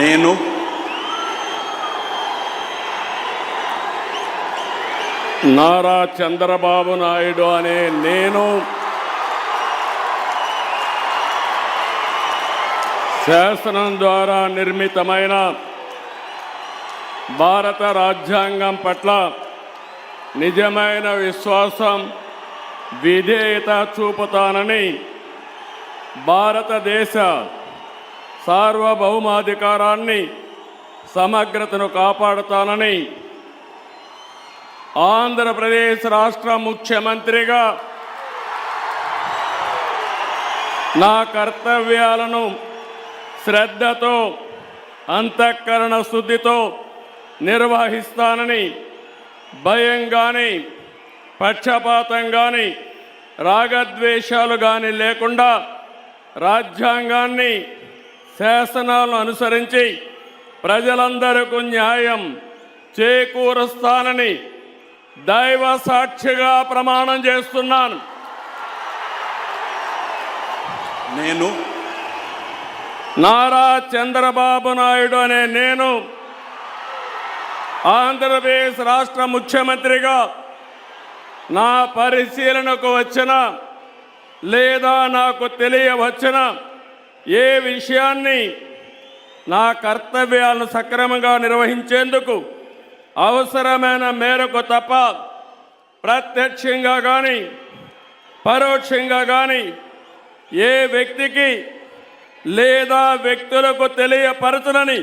నేను నారా చంద్రబాబు నాయుడు అనే నేను శాసనం ద్వారా నిర్మితమైన భారత రాజ్యాంగం పట్ల నిజమైన విశ్వాసం, విధేయత చూపుతానని, భారతదేశ సార్వభౌమాధికారాన్ని, సమగ్రతను కాపాడుతానని ఆంధ్రప్రదేశ్ రాష్ట్ర ముఖ్యమంత్రిగా నా కర్తవ్యాలను శ్రద్ధతో, అంతఃకరణ శుద్ధితో నిర్వహిస్తానని, భయం కానీ, పక్షపాతం కానీ, రాగద్వేషాలు కానీ లేకుండా రాజ్యాంగాన్ని, శాసనాలను అనుసరించి ప్రజలందరికీ న్యాయం చేకూరుస్తానని దైవ సాక్షిగా ప్రమాణం చేస్తున్నాను. నేను నారా చంద్రబాబు నాయుడు అనే నేను ఆంధ్రప్రదేశ్ రాష్ట్ర ముఖ్యమంత్రిగా నా పరిశీలనకు వచ్చిన లేదా నాకు తెలియవచ్చిన ఏ విషయాన్ని నా కర్తవ్యాలను సక్రమంగా నిర్వహించేందుకు అవసరమైన మేరకు తప్ప ప్రత్యక్షంగా కానీ పరోక్షంగా కానీ ఏ వ్యక్తికి లేదా వ్యక్తులకు తెలియపరచనని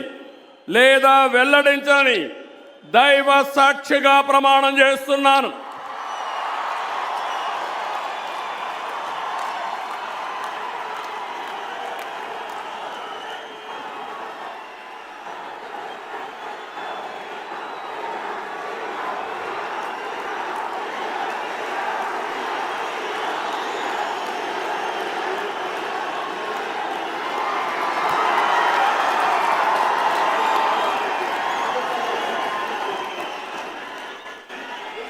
లేదా వెల్లడించని దైవ సాక్షిగా ప్రమాణం చేస్తున్నాను.